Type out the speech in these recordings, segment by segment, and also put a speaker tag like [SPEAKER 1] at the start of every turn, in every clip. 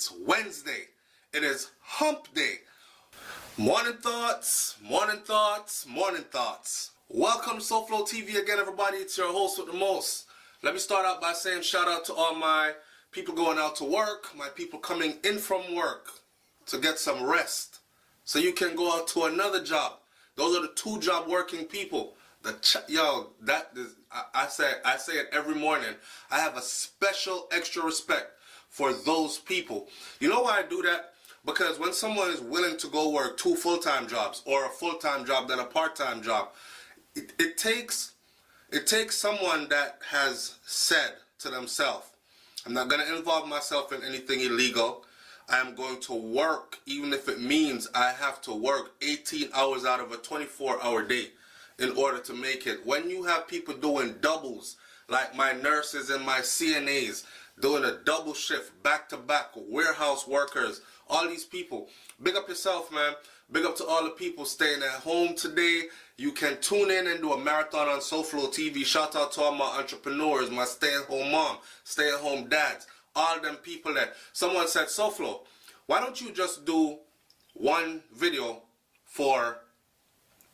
[SPEAKER 1] It's Wednesday. It is hump day. Morning thoughts, morning thoughts, morning thoughts. Welcome to SouFLoTV again, everybody. It's your host with the most. Let me start out by saying shout out to all my people going out to work, my people coming in from work to get some rest so you can go out to another job. Those are the two job working people. I say it every morning. I have a special extra respect for those people. You know why I do that? Because when someone is willing to go work two full-time jobs or a full-time job then a part-time job, it takes someone that has said to themselves, I'm not going to involve myself in anything illegal. I am going to work, even if it means I have to work 18 hours out of a 24-hour day in order to make it. When you have people doing doubles, like my nurses and my CNAs, doing a double shift, back-to-back, warehouse workers, all these people, big up yourself, man. Big up to all the people staying at home today. You can tune in and do a marathon on SouFLoTV. Shout out to all my entrepreneurs, my stay-at-home mom, stay-at-home dads, all them people that someone said, SouFLo, why don't you just do one video for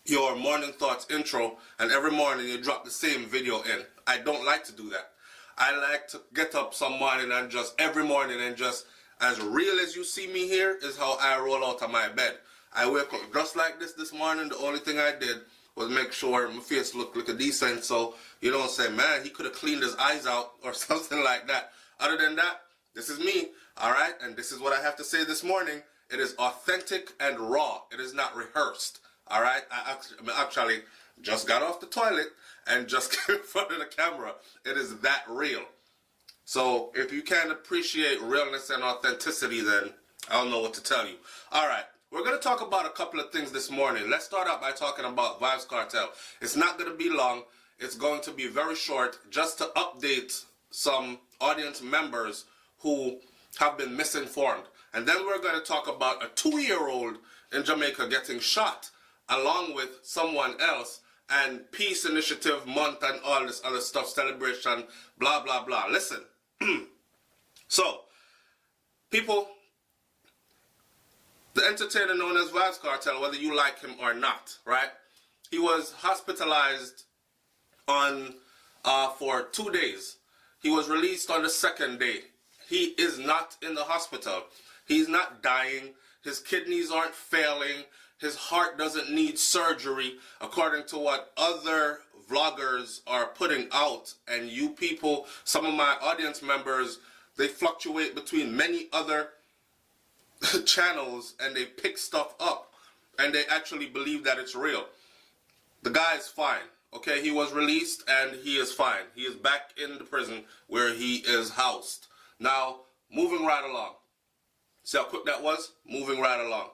[SPEAKER 1] your morning thoughts intro and every morning you drop the same video in? I don't like to do that. I like to get up some morning and just every morning and just as real as you see me here is how I roll out of my bed. I wake up just like this morning. The only thing I did was make sure my face looked decent, so you don't say, man, he could have cleaned his eyes out or something like that. Other than that, this is me, alright? And this is what I have to say this morning. It is authentic and raw. It is not rehearsed, alright? I actually just got off the toilet and just came in front of the camera. It is that real. So if you can't appreciate realness and authenticity, then I don't know what to tell you. Alright, we're going to talk about a couple of things this morning. Let's start out by talking about Vybz Kartel. It's not going to be long. It's going to be very short, just to update some audience members who have been misinformed. And then we're going to talk about a 2-year-old in Jamaica getting shot along with someone else, and Peace Initiative Month and all this other stuff, celebration, blah, blah, blah. Listen. So, people, the entertainer known as Vybz Kartel, whether you like him or not, right? He was hospitalized on for 2 days. He was released on the second day. He is not in the hospital. He's not dying. His kidneys aren't failing. His heart doesn't need surgery, according to what other vloggers are putting out. And you people, some of my audience members, they fluctuate between many other channels and they pick stuff up and they actually believe that it's real. The guy is fine, okay? He was released and he is fine. He is back in the prison where he is housed. Now, moving right along. See how quick that was? Moving right along.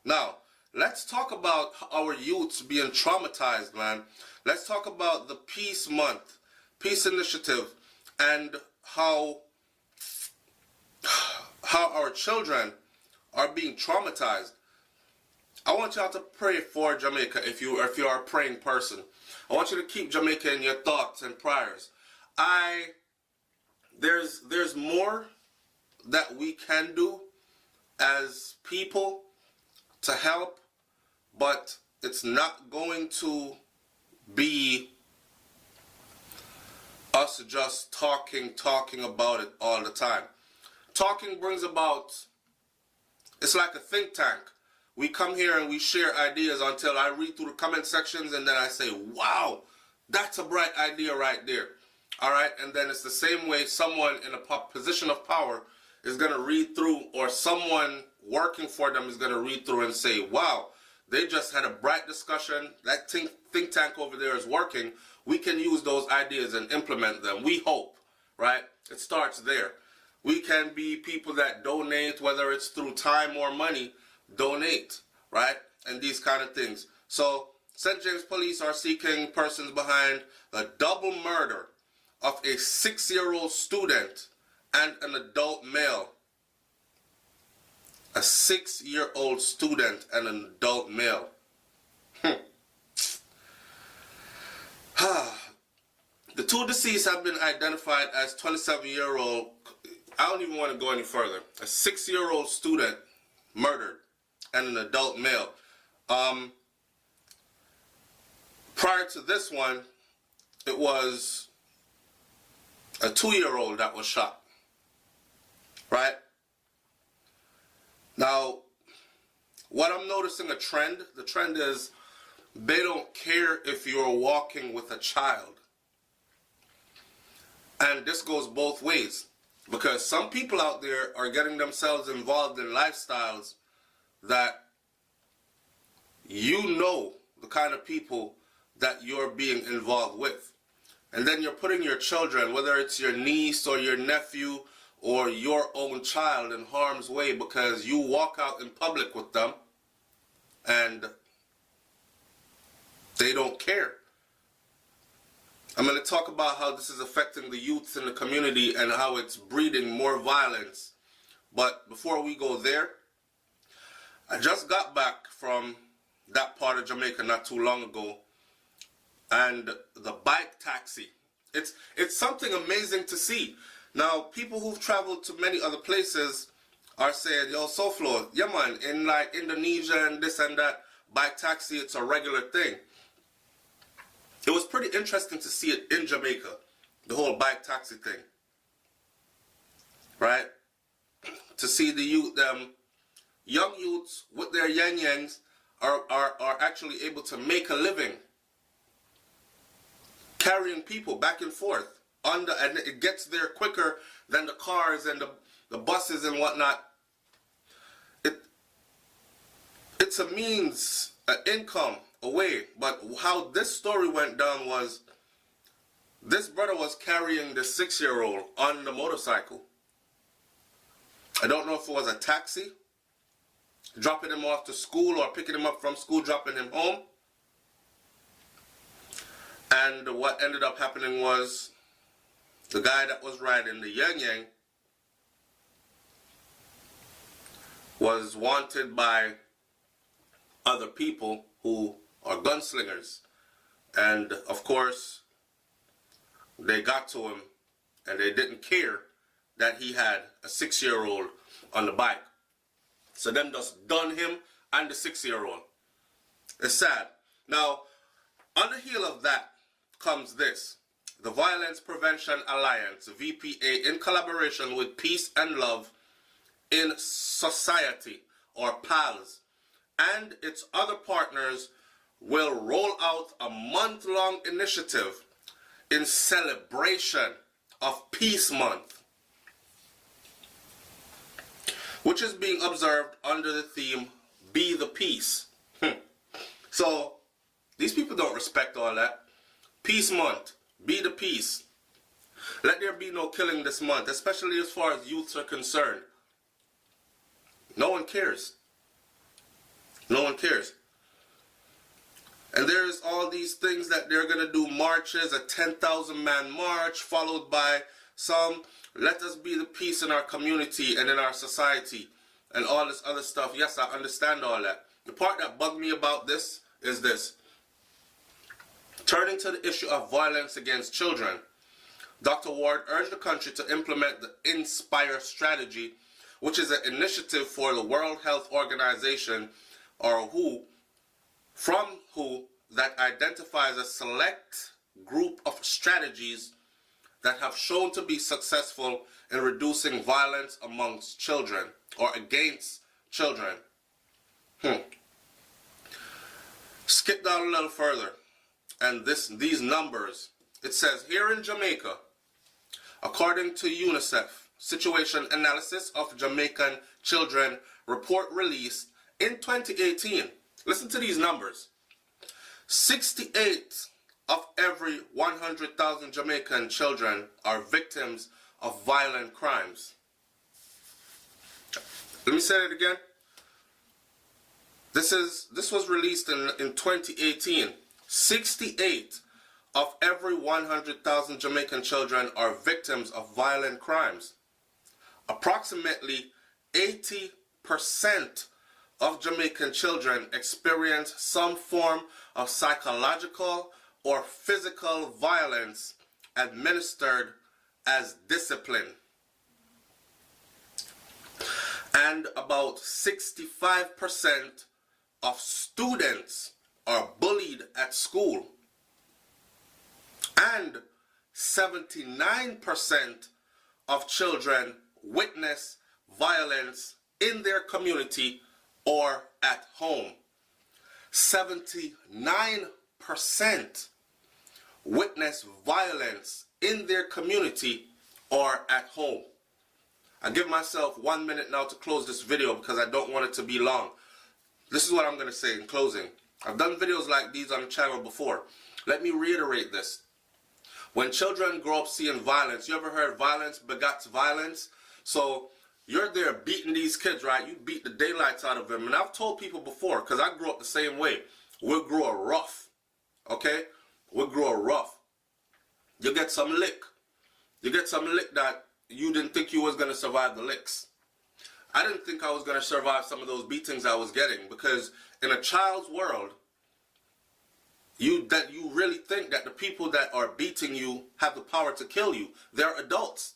[SPEAKER 1] Now, let's talk about our youths being traumatized, man. Let's talk about the Peace Month, Peace Initiative, and how our children are being traumatized. I want y'all to pray for Jamaica if you are a praying person. I want you to keep Jamaica in your thoughts and prayers. There's more that we can do as people to help, but it's not going to be us just talking about it all the time. Talking brings about, it's like a think tank. We come here and we share ideas until I read through the comment sections and then I say, wow, that's a bright idea right there. Alright, and then it's the same way someone in a position of power is going to read through, or someone working for them is going to read through and say, wow, they just had a bright discussion. That think tank over there is working. We can use those ideas and implement them. We hope, right? It starts there. We can be people that donate, whether it's through time or money, donate, right? And these kind of things. So, St. James Police are seeking persons behind the double murder of a 6-year-old student and an adult male. A 6-year-old student and an adult male. The two deceased have been identified as 27-year-old I don't even want to go any further. A 6-year-old student murdered and an adult male. Prior to this one, it was a 2-year-old that was shot. Right? Now, what I'm noticing a trend, the trend is they don't care if you're walking with a child. And this goes both ways, because some people out there are getting themselves involved in lifestyles that you know the kind of people that you're being involved with. And then you're putting your children, whether it's your niece or your nephew or your own child, in harm's way because you walk out in public with them and they don't care. I'm going to talk about how this is affecting the youth in the community and how it's breeding more violence. But before we go there, I just got back from that part of Jamaica not too long ago, and the bike taxi. It's something amazing to see. Now, people who've traveled to many other places are saying, yo, SouFLo, yeah man, in like Indonesia and this and that, bike taxi, it's a regular thing. It was pretty interesting to see it in Jamaica, the whole bike taxi thing. Right? To see the youth, young youths with their yang-yangs are actually able to make a living carrying people back and forth. And it gets there quicker than the cars and the buses and whatnot. It's a means, an income, a way. But how this story went down was this brother was carrying the 6-year-old on the motorcycle. I don't know if it was a taxi, dropping him off to school or picking him up from school, dropping him home. And what ended up happening was the guy that was riding the yang-yang was wanted by other people who are gunslingers. And of course, they got to him and they didn't care that he had a 6-year-old on the bike. So them just done him and the 6-year-old. It's sad. Now, on the heel of that comes this. The Violence Prevention Alliance, VPA, in collaboration with Peace and Love in Society, or PALS, and its other partners will roll out a month-long initiative in celebration of Peace Month, which is being observed under the theme, Be the Peace. So, these people don't respect all that. Peace Month. Be the peace. Let there be no killing this month, especially as far as youths are concerned. No one cares. No one cares. And there's all these things that they're going to do, marches, a 10,000 man march, followed by some, let us be the peace in our community and in our society, and all this other stuff. Yes, I understand all that. The part that bugged me about this is this. Turning to the issue of violence against children, Dr. Ward urged the country to implement the INSPIRE strategy, which is an initiative for the World Health Organization, or WHO, that identifies a select group of strategies that have shown to be successful in reducing violence amongst children or against children. Skip down a little further. And these numbers, it says here in Jamaica, according to UNICEF, Situation Analysis of Jamaican Children report released in 2018, listen to these numbers, 68 of every 100,000 Jamaican children are victims of violent crimes. Let me say it again. This was released in 2018. 68 of every 100,000 Jamaican children are victims of violent crimes. Approximately 80% of Jamaican children experience some form of psychological or physical violence administered as discipline. And about 65% of students are bullied at school. And 79% of children witness violence in their community or at home. 79% witness violence in their community or at home. I give myself 1 minute now to close this video because I don't want it to be long. This is what I'm going to say in closing. I've done videos like these on the channel before. Let me reiterate this. When children grow up seeing violence, you ever heard violence begets violence? So you're there beating these kids, right? You beat the daylights out of them. And I've told people before, because I grew up the same way, we'll grow up rough, okay? We'll grow up rough. You get some lick. You get some lick that you didn't think you was going to survive the licks. I didn't think I was going to survive some of those beatings I was getting, because in a child's world, you really think that the people that are beating you have the power to kill you. They're adults.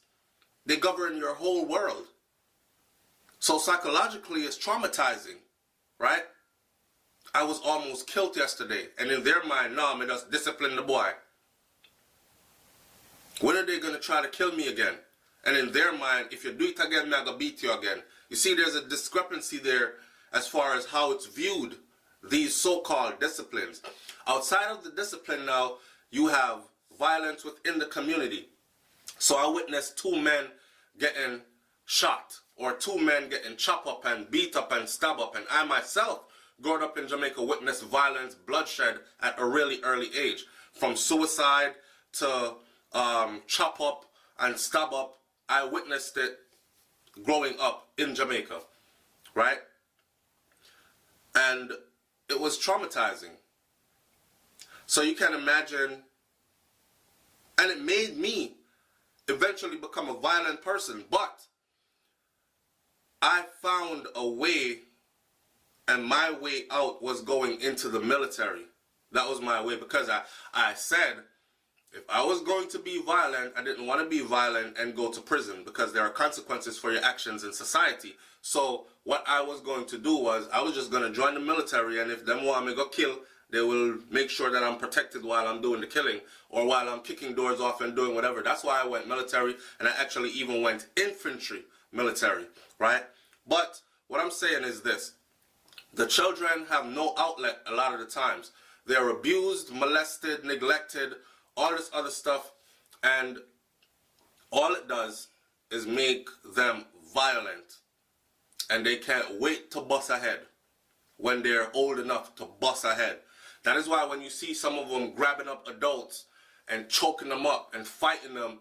[SPEAKER 1] They govern your whole world. So psychologically, it's traumatizing, right? I was almost killed yesterday, and in their mind, no, I'm just discipline the boy. When are they going to try to kill me again? And in their mind, if you do it again, I'm going to beat you again. You see, there's a discrepancy there as far as how it's viewed, these so-called disciplines. Outside of the discipline now, you have violence within the community. So I witnessed 2 men getting shot, or 2 men getting chopped up and beat up and stabbed up. And I myself, growing up in Jamaica, witnessed violence, bloodshed at a really early age. From suicide to chop up and stab up. I witnessed it growing up in Jamaica, right? And it was traumatizing. So you can imagine, and it made me eventually become a violent person, but I found a way, and my way out was going into the military. That was my way, because I said, if I was going to be violent, I didn't want to be violent and go to prison, because there are consequences for your actions in society. So what I was going to do was, I was just going to join the military, and if them want me to go kill, they will make sure that I'm protected while I'm doing the killing, or while I'm kicking doors off and doing whatever. That's why I went military, and I actually even went infantry military, right? But what I'm saying is this. The children have no outlet a lot of the times. They're abused, molested, neglected, all this other stuff, and all it does is make them violent, and they can't wait to bust ahead when they're old enough to bust ahead. That is why when you see some of them grabbing up adults and choking them up and fighting them,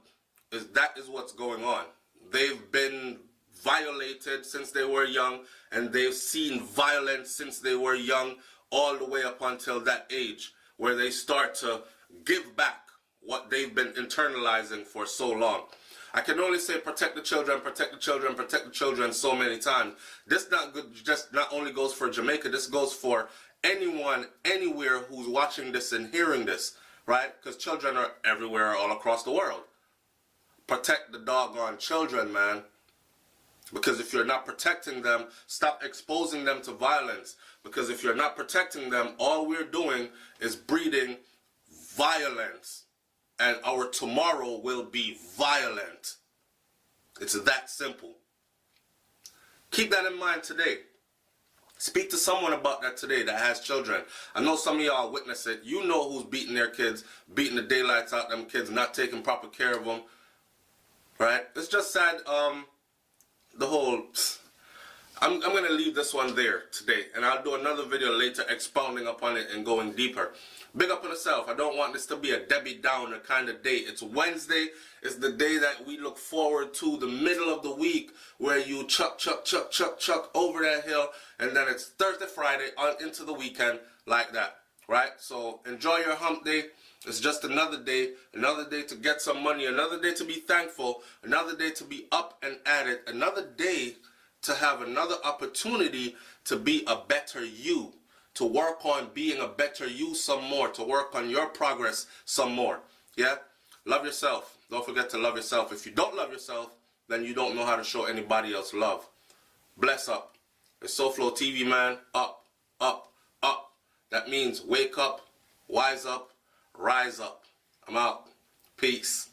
[SPEAKER 1] that is what's going on. They've been violated since they were young, and they've seen violence since they were young, all the way up until that age where they start to give back what they've been internalizing for so long. I can only say protect the children, protect the children, protect the children so many times. This just not only goes for Jamaica, this goes for anyone, anywhere who's watching this and hearing this, right? Because children are everywhere, all across the world. Protect the doggone children, man. Because if you're not protecting them, stop exposing them to violence. Because if you're not protecting them, all we're doing is breeding violence. And our tomorrow will be violent. It's that simple. Keep that in mind today. Speak to someone about that today that has children. I know some of y'all witness it. You know who's beating their kids, beating the daylights out of them kids, not taking proper care of them. Right? It's just sad. The whole... I'm going to leave this one there today. And I'll do another video later expounding upon it and going deeper. Big up on yourself. I don't want this to be a Debbie Downer kind of day. It's Wednesday. It's the day that we look forward to, the middle of the week, where you chuck over that hill, and then it's Thursday, Friday, on into the weekend like that, right? So enjoy your hump day. It's just another day to get some money, another day to be thankful, another day to be up and at it, another day to have another opportunity to be a better you. To work on being a better you some more, to work on your progress some more. Yeah? Love yourself. Don't forget to love yourself. If you don't love yourself, then you don't know how to show anybody else love. bless up. It's SouFLoTV, man. Up, up, up. That means wake up, wise up, rise up. I'm out. Peace.